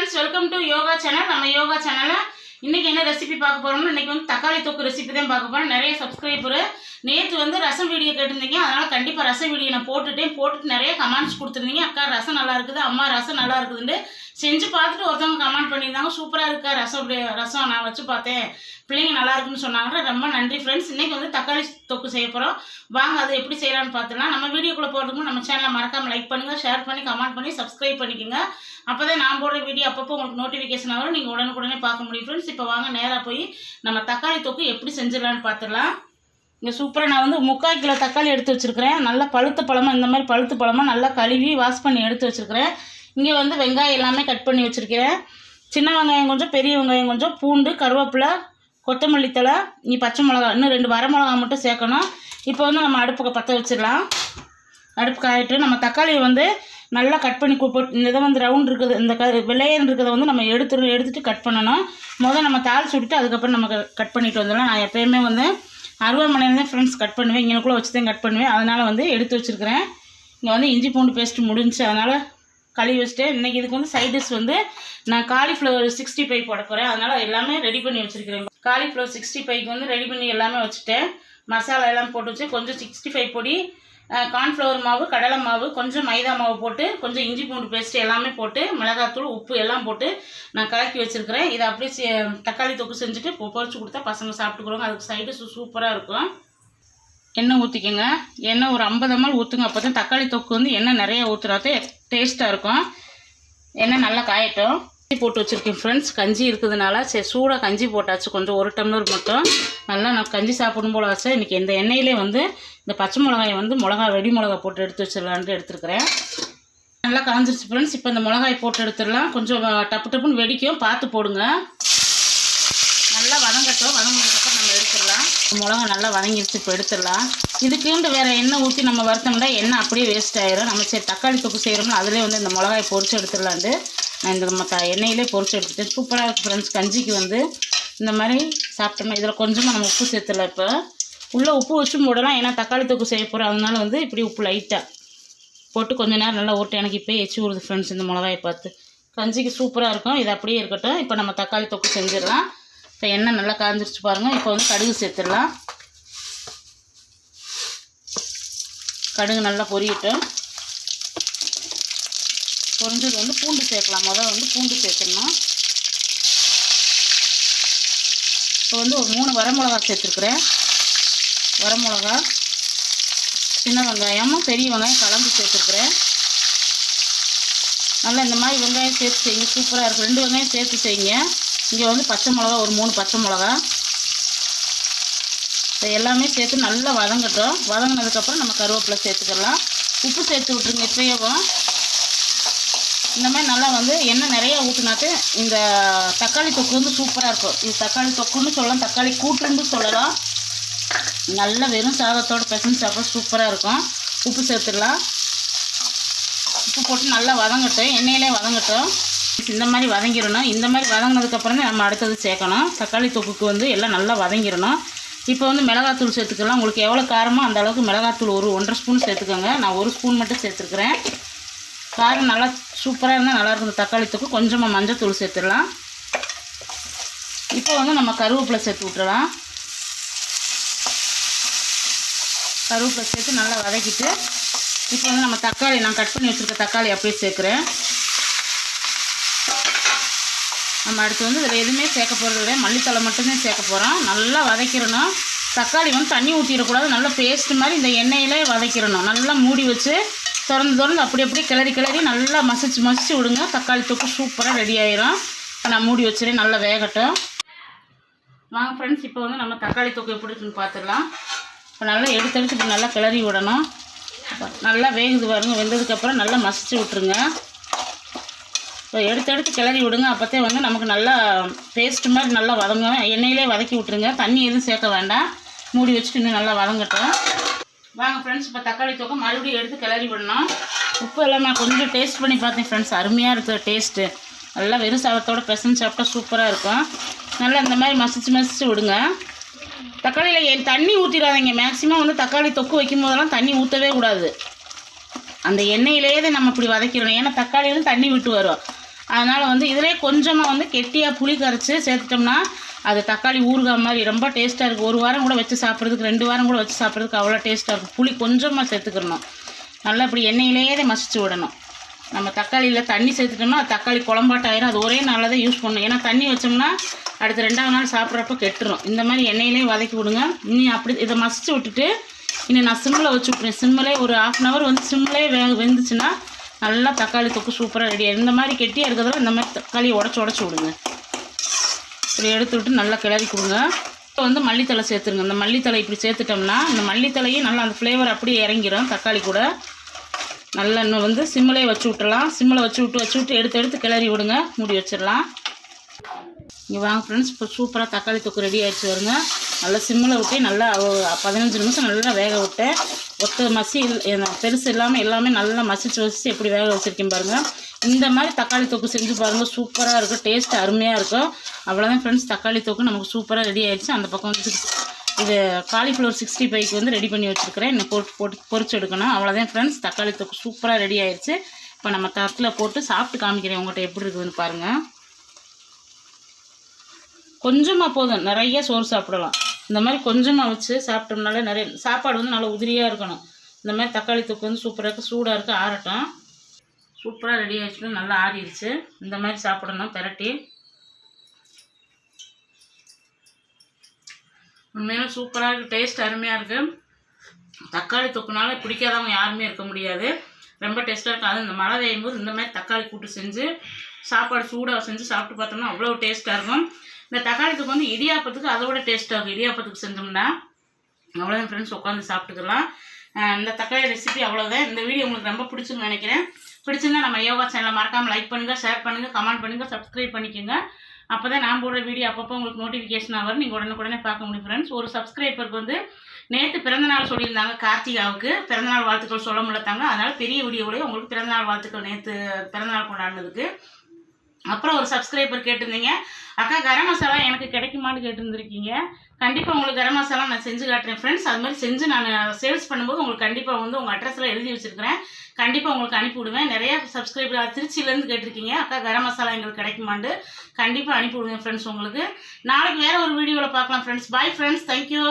Friends, welcome to yoga channel. நம்ம யோகா சேனலில் இன்றைக்கி என்ன ரெசிபி பார்க்க போகிறோம்னா, இன்றைக்கி வந்து தக்காளி தொக்கு ரெசிபி தான் பார்க்க போகிறோம். நிறைய சப்ஸ்கிரைபரு நேற்று வந்து ரசம் வீடியோ கேட்டிருந்தீங்க. அதனால் கண்டிப்பாக ரசம் வீடியோ நான் போட்டுட்டு நிறைய கமெண்ட்ஸ் கொடுத்துருந்தீங்க. அக்கா ரசம் நல்லா இருக்குது, அம்மா ரசம் நல்லா இருக்குதுன்னு செஞ்சு பார்த்துட்டு ஒருத்தவங்க கமெண்ட் பண்ணியிருந்தாங்க. சூப்பராக இருக்கா ரசம் நான் வச்சு பார்த்தேன், பிள்ளைங்க நல்லா இருக்குன்னு சொன்னாங்க. ரொம்ப நன்றி ஃப்ரெண்ட்ஸ். இன்றைக்கி வந்து தக்காளி தொக்கு செய்ய போகிறோம். வாங்க அது எப்படி செய்யலான்னு பார்த்துலாம். நம்ம வீடியோக்குள்ளே போகிறதுக்கு நம்ம சேனலை மறக்காமல் லைக் பண்ணுங்கள், ஷேர் பண்ணி கமெண்ட் பண்ணி சப்ஸ்கிரைப் பண்ணிக்கோங்க. அப்போ தான் நான் போடுற வீடியோ அப்பப்போ உங்களுக்கு நோட்டிஃபிகேஷன் ஆகும், நீங்கள் உடனுக்குடனே பார்க்க முடியும் ஃப்ரெண்ட்ஸ். இப்போ வாங்க நேராக போய் நம்ம தக்காளி தொக்கு எப்படி செஞ்சிடலான்னு பார்த்துடலாம். இங்கே சூப்பராக நான் வந்து 3/4 கிலோ தக்காளி எடுத்து வச்சுருக்கிறேன். நல்லா பழுத்த பழமாக, இந்த மாதிரி பழுத்த பழமாக நல்லா கழுவி வாஷ் பண்ணி எடுத்து வச்சுருக்கிறேன். இங்கே வந்து வெங்காயம் எல்லாமே கட் பண்ணி வச்சுருக்கிறேன். சின்ன வெங்காயம் கொஞ்சம், பெரிய வெங்காயம் கொஞ்சம், பூண்டு, கருவேப்பிலை, கொத்தமல்லி தழை, பச்சை மிளகா, இன்னும் 2 வர மிளகா மட்டும் சேர்க்கணும். இப்போ வந்து நம்ம அடுப்புக்கு பற்ற வச்சிடலாம். அடுப்பு காயிட்டு நம்ம தக்காளியை வந்து நல்லா கட் பண்ணி போட்டு, இந்த இதை வந்து ரவுண்ட் இருக்குது, இந்த வெள்ளையன் இருக்கிறத வந்து நம்ம எடுத்துகிட்டு கட் பண்ணணும். முதல் நம்ம தாளிச்சு விட்டுட்டு அதுக்கப்புறம் நம்ம கட் பண்ணிட்டு வந்துடலாம். நான் எப்போயுமே வந்து அருவாமனையில் தான் ஃப்ரெண்ட்ஸ் கட் பண்ணுவேன், இங்கேக்குள்ளே வச்சு தான் கட் பண்ணுவேன். அதனால் வந்து எடுத்து வச்சுருக்கிறேன். இங்கே வந்து இஞ்சி பூண்டு பேஸ்ட்டு முடிஞ்சு, அதனால் கழுவி வச்சுட்டேன். இன்றைக்கி இதுக்கு வந்து சைட் டிஷ் வந்து நான் காலிஃப்ளவர் 65 போட போகிறேன். அதனால் எல்லாமே ரெடி பண்ணி வச்சுருக்கிறேன். காலிஃப்ளவர் 65க்கு வந்து ரெடி பண்ணி எல்லாமே வச்சுட்டேன். மசாலா எல்லாம் போட்டு வச்சு கொஞ்சம் 65 பொடி, கார்ன்ஃப்ளவர் மாவு, கடலை மாவு, கொஞ்சம் மைதா மாவு போட்டு, கொஞ்சம் இஞ்சி பூண்டு பேஸ்ட்டு எல்லாமே போட்டு, மிளகாத்தூள், உப்பு எல்லாம் போட்டு நான் கலக்கி வச்சுருக்கிறேன். இதை அப்படியே தக்காளி தொக்கு செஞ்சுட்டு பொரிச்சு கொடுத்தா பசங்க சாப்பிட்டுக்குறோங்க. அதுக்கு சைடு சூப்பராக இருக்கும். எண்ணெய் ஊற்றிக்கோங்க. எண்ணெய் ஒரு 50 ml ஊற்றுங்க. அப்போ தான் தக்காளி தொக்கு வந்து எண்ணெய் நிறையா ஊற்றுறாதே டேஸ்ட்டாக இருக்கும். எண்ணெய் நல்லா காயட்டும். போட்டு வச்சுருக்கேன் ஃப்ரெண்ட்ஸ். கஞ்சி இருக்கிறதுனால சரி சூடாக கஞ்சி போட்டாச்சு, கொஞ்சம் 1 டம்ளர் மட்டும். நல்லா நான் கஞ்சி சாப்பிடும் போல் வச்சேன். இன்றைக்கி இந்த எண்ணெயிலே வந்து இந்த பச்சை மிளகாயை வந்து வெடி மிளகா போட்டு எடுத்து வச்சிடலான்ட்டு எடுத்துருக்கிறேன். நல்லா காஞ்சிருச்சு ஃப்ரெண்ட்ஸ். இப்போ இந்த மிளகாய் போட்டு எடுத்துடலாம். கொஞ்சம் டப்பு டப்புன்னு வெடிக்கும், பார்த்து போடுங்க. நல்லா வதங்கட்டும். வதங்கினதுக்கப்புறம் நம்ம எடுத்துடலாம். மிளகா நல்லா வதங்கிடுச்சு, இப்போ எடுத்துடலாம். இதுக்குண்டு வேறு எண்ணெய் ஊற்றி நம்ம வறுத்தோம்னா எண்ணெய் அப்படியே வேஸ்ட் ஆயிரும். நம்ம சரி தக்காளி தொக்கு செய்கிறோம்னா அதிலே வந்து இந்த மிளகாயை பொரிச்சு எடுத்துடலான்ட்டு நான் இந்த எண்ணெயிலே பொரிச்சு எடுத்துட்டேன். சூப்பராக இருக்குது ஃப்ரெண்ட்ஸ். கஞ்சிக்கு வந்து இந்த மாதிரி சாப்பிட்டோம்னா இதில் கொஞ்சமாக நம்ம உப்பு சேர்த்துடலாம். இப்போ உள்ளே உப்பு வச்சு போடலாம், ஏன்னா தக்காளி தொக்கு செய்ய போகிறோம். அதனால வந்து இப்படி உப்பு லைட்டாக போட்டு கொஞ்சம் நேரம் நல்லா ஓட்டு. எனக்கு இப்போ எச்சி விடுது ஃப்ரெண்ட்ஸ் இந்த மிளகாயை பார்த்து. கஞ்சிக்கு சூப்பராக இருக்கும். இது அப்படியே இருக்கட்டும். இப்போ நம்ம தக்காளி தொக்கு செஞ்சிடலாம். இப்போ எண்ணெய் நல்லா காஞ்சிருச்சு பாருங்கள். இப்போ வந்து கடுகு சேர்த்துடலாம். கடுகு நல்லா பொரியட்டும். பொரிஞ்சது வந்து பூண்டு சேர்க்கலாம். முதல்ல வந்து பூண்டு சேர்த்துடணும். இப்போ வந்து ஒரு 3 வரமிளகா சேர்த்துருக்குறேன். வரமிளகா, சின்ன வெங்காயமும் பெரிய வெங்காயம் கலந்து சேர்த்துருக்குறேன். நல்லா இந்த மாதிரி வெங்காயம் சேர்த்து செய்யுங்க, சூப்பராக இருக்கும். 2 வெங்காயம் சேர்த்து செய்யுங்க. இங்கே வந்து பச்சை மிளகா ஒரு 3 பச்சை மிளகா, இதை எல்லாமே சேர்த்து நல்லா வதங்கட்டும். வதங்கினதுக்கப்புறம் நம்ம கருவேப்பிலை சேர்த்துக்கலாம். உப்பு சேர்த்து விட்ருங்க எப்பயும். இந்த மாதிரி நல்லா வந்து எண்ணெய் நிறையா ஊற்றினாட்டு இந்த தக்காளி தொக்கு வந்து சூப்பராக இருக்கும். இது தக்காளி தொக்குன்னு சொல்லலாம், தக்காளி கூட்டுன்னு சொல்லலாம். நல்லா வெறும் சாதத்தோடு பிசைஞ்சு சாப்பிட சூப்பராக இருக்கும். உப்பு சேர்த்துடலாம். உப்பு போட்டு நல்லா வதங்கட்டும், எண்ணெயிலே வதங்கட்டும். இந்த மாதிரி வதங்கிடணும். இந்த மாதிரி வதங்கினதுக்கப்புறம் தான் நம்ம அடுத்தது சேர்க்கணும். தக்காளி தொக்குக்கு வந்து எல்லாம் நல்லா வதங்கிடணும். இப்போ வந்து மிளகாத்தூள் சேர்த்துக்கலாம். உங்களுக்கு எவ்வளோ காரமோ அந்த அளவுக்கு மிளகாத்தூள் ஒரு 1.5 ஸ்பூன் சேர்த்துக்கோங்க. நான் 1 ஸ்பூன் மட்டும் சேர்த்துருக்குறேன். காரம் நல்லா சூப்பராக இருந்தால் நல்லாயிருக்கும். இந்த தக்காளி தொக்கு கொஞ்சமாக மஞ்சள் தூள் சேர்த்துடலாம். இப்போ வந்து நம்ம கருவேப்பிலை சேர்த்து விட்டுறலாம். கருவேப்பிலை சேர்த்து நல்லா வதக்கிட்டு இப்போ வந்து நம்ம தக்காளி, நான் கட் பண்ணி வச்சுருக்க தக்காளி அப்படியே சேர்க்குறேன். நம்ம அடுத்து வந்து இதில் எதுவுமே சேர்க்க போகிறது கிடையாது, மல்லித்தலை மட்டும்தான் சேர்க்க போகிறோம். நல்லா வதக்கிடணும். தக்காளி வந்து தண்ணி ஊற்றிடக்கூடாது, நல்லா பேஸ்ட் மாதிரி இந்த எண்ணெயிலே வதக்கிடணும். நல்லா மூடி வச்சு திறந்து அப்படி கிளறி நல்லா மசிச்சு விடுங்க. தக்காளி தொக்கு சூப்பராக ரெடி ஆயிரும். இப்போ நான் மூடி வச்சுறேன், நல்லா வேகட்டும். வாங்க ஃப்ரெண்ட்ஸ், இப்போ வந்து நம்ம தக்காளி தொக்கு எப்படி இருக்குன்னு பார்த்துடலாம். இப்போ நல்லா எடுத்து இப்படி நல்லா கிளறி விடணும். நல்லா வேகுது பாருங்க. வெந்ததுக்கப்புறம் நல்லா மசிச்சு விட்ருங்க. இப்போ எடுத்து கிளறி விடுங்க. அப்போத்தே வந்து நமக்கு நல்லா பேஸ்ட் மாதிரி நல்லா வதங்க. எண்ணெயிலே வதக்கி விட்ருங்க, தண்ணி எதுவும் சேர்க்க வேண்டாம். மூடி வச்சுட்டு இன்னும் நல்லா வதங்கட்டும். வாங்க ஃப்ரெண்ட்ஸ், இப்போ தக்காளி தொக்கு மறுபடியும் எடுத்து கிளறி விடணும். உப்பு எல்லாம் நான் கொஞ்சம் டேஸ்ட் பண்ணி பார்த்தேன் ஃப்ரெண்ட்ஸ். அருமையாக இருக்குது டேஸ்ட்டு. நல்லா வெறும் சாதத்தோடு பிசைஞ்சு சாப்பிட்டா சூப்பராக இருக்கும். நல்லா இந்த மாதிரி மசிச்சு விடுங்க. தக்காளியில் தண்ணி ஊற்றிடாதீங்க. மேக்ஸிமம் வந்து தக்காளி தொக்கு வைக்கும் போதெல்லாம் தண்ணி ஊற்றவே கூடாது. அந்த எண்ணெயிலேயே நம்ம இப்படி வதக்கிடணும். ஏன்னா தக்காளியிலும் தண்ணி விட்டு வரும். அதனால் வந்து இதிலே கொஞ்சமாக வந்து கெட்டியாக புளி கரைச்சி சேர்த்துட்டோம்னா அது தக்காளி ஊறுகாய் மாதிரி ரொம்ப டேஸ்ட்டாக இருக்குது. 1 வாரம் கூட வச்சு சாப்பிட்றதுக்கு 2 வாரம் கூட வச்சு சாப்பிட்றதுக்கு அவ்வளோ டேஸ்ட்டாக இருக்கும். புளி கொஞ்சமாக சேர்த்துக்கிறணும். நல்லா இப்படி எண்ணெயிலேயே மசிச்சு விடணும். நம்ம தக்காளியில் தண்ணி சேர்த்துட்டோம்னா அது தக்காளி குழம்பாட்டாயிரும். அது ஒரே நாளில் தான் யூஸ் பண்ணணும். ஏன்னா தண்ணி வச்சோம்னா அடுத்து 2ஆவது நாள் சாப்பிட்றப்ப கெட்டுரும். இந்த மாதிரி எண்ணெயிலே வதக்கி விடுங்க. இனி அப்படி இதை மசிச்சு விட்டுட்டு இனி நான் சிம்மில் வச்சு விட்றேன். சிம்மிலே ஒரு 1/2 hour வந்து சிம்மிலே வெந்துச்சுன்னா நல்லா தக்காளி தொக்கு சூப்பராக ரெடியாக. இந்த மாதிரி கெட்டியாக இருக்கிறதுல இந்த மாதிரி தக்காளியை உடச்சி விடுங்க. இப்படி எடுத்து விட்டு நல்லா கிளறி கொடுங்க. இப்போ வந்து மல்லித்தலை சேர்த்துருங்க. இந்த மல்லித்தலை இப்படி சேர்த்துட்டோம்னா இந்த மல்லித்தலையும் நல்லா அந்த ஃப்ளேவர் அப்படியே இறங்கிடும் தக்காளி கூட. நல்லா இன்னும் வந்து சிம்மிலே வச்சு விட்டுறலாம். சிம்மில் வச்சு விட்டு எடுத்து கிளறி விடுங்க. மூடி வச்சிடலாம். இங்கே வாங்க ஃப்ரெண்ட்ஸ், இப்போ சூப்பராக தக்காளி தொக்கு ரெடி ஆகிடுச்சு வருங்க. நல்லா சிம்மில் விட்டு நல்லா 15 நிமிஷம் நல்லா வேக விட்டேன். மசி பெருசு இல்லாமல் எல்லாமே நல்லா மசிச்சு எப்படி வேக வச்சுருக்கேன் பாருங்கள். இந்த மாதிரி தக்காளி தொக்கு செஞ்சு பாருங்கள். சூப்பராக இருக்கும். டேஸ்ட் அருமையாக இருக்கும். அவ்வளோதான் ஃப்ரெண்ட்ஸ், தக்காளி தொக்கு நமக்கு சூப்பராக ரெடி ஆகிடுச்சு. அந்த பக்கம் வந்து இது காலிஃப்ளவர் 65க்கு வந்து ரெடி பண்ணி வச்சுருக்கிறேன். இன்னும் போட்டு பொரிச்சு எடுக்கணும். அவ்வளோதான் ஃப்ரெண்ட்ஸ், தக்காளி தொக்கு சூப்பராக ரெடி ஆகிடுச்சு. இப்போ நம்ம தட்டில் போட்டு சாப்பிட்டு காமிக்கிறேன் உங்கள்கிட்ட எப்படி இருக்குதுன்னு பாருங்கள். கொஞ்சமாக போதும், நிறைய சோறு சாப்பிடலாம். இந்த மாதிரி கொஞ்சமாக வச்சு சாப்பிட்டோம்னால நிறைய சாப்பாடு வந்து நல்லா உதிரியாக இருக்கணும். இந்த மாதிரி தக்காளி தொக்கு வந்து சூப்பராக இருக்குது. சூடாக இருக்குது, ஆறட்டும். சூப்பராக ரெடி ஆகிடுச்சு, நல்லா ஆறிடுச்சு. இந்த மாதிரி சாப்பிடணும் பெரட்டி. உண்மையிலும் சூப்பராக இருக்குது. டேஸ்ட் அருமையாக இருக்குது. தக்காளி தொக்குனால பிடிக்காதவங்க யாருமே இருக்க முடியாது. ரொம்ப டேஸ்ட்டாக இருக்கும். அது இந்த மழை பெய்யும் போது இந்த மாதிரி தக்காளி கூட்டு செஞ்சு சாப்பாடு சூடாக செஞ்சு சாப்பிட்டு பார்த்தோம்னா அவ்வளோ டேஸ்ட்டாக இருக்கும். இந்த தக்காளி தொக்கு வந்து இடியாப்பத்துக்கு அதோட டேஸ்ட்டாக இருக்கும். இடியாப்பத்துக்கு செஞ்சோம்னா அவ்வளோதான் ஃப்ரெண்ட்ஸ், உட்காந்து சாப்பிட்டுக்கலாம். இந்த தக்காளி ரெசிபி அவ்வளோதான். இந்த வீடியோ உங்களுக்கு ரொம்ப பிடிச்சுன்னு நினைக்கிறேன். பிடிச்சிருந்தா நம்ம யோகா சேனலை மறக்காமல் லைக் பண்ணுங்கள், ஷேர் பண்ணுங்கள், கமெண்ட் பண்ணுங்கள், சப்ஸ்கிரைப் பண்ணிக்கோங்க. அப்போ தான் நான் போடுற வீடியோ அப்பப்போ உங்களுக்கு நோட்டிஃபிகேஷனாக வரும். நீங்கள் உடனே பார்க்க முடியும் ஃப்ரெண்ட்ஸ். ஒரு சப்ஸ்கிரைபருக்கு வந்து நேற்று பிறந்தநாள் சொல்லியிருந்தாங்க. கார்த்திகாவுக்கு பிறந்தநாள் வாழ்த்துக்கள் சொல்ல முடியத்தாங்க. அதனால் பெரிய வீடியோவிலேயே உங்களுக்கு பிறந்தநாள் வாழ்த்துக்கள் நேற்று பிறந்தநாள் கொண்டாடினதுக்கு. அப்புறம் ஒரு சப்ஸ்கிரைபர் கேட்டிருந்தீங்க, அக்கா கரம் மசாலா எனக்கு கிடைக்குமான்னு கேட்டிருந்துருக்கீங்க. கண்டிப்பாக உங்களுக்கு கரம் மசாலா நான் செஞ்சு காட்டுறேன் ஃப்ரெண்ட்ஸ். அது மாதிரி செஞ்சு நான் சேல்ஸ் பண்ணும்போது உங்களுக்கு கண்டிப்பாக வந்து உங்கள் அட்ரஸில் எழுதி வச்சுருக்கிறேன். கண்டிப்பாக உங்களுக்கு அனுப்பி விடுவேன். நிறைய சப்ஸ்கிரைபர் திருச்சியிலேருந்து கேட்டிருக்கீங்க, அக்கா கரம் மசாலா எங்களுக்கு கிடைக்குமான்னு. கண்டிப்பாக அனுப்பி விடுவேன் ஃப்ரெண்ட்ஸ் உங்களுக்கு. நாளைக்கு வேறு ஒரு வீடியோவில் பார்க்கலாம் ஃப்ரெண்ட்ஸ். Bye friends, thank you.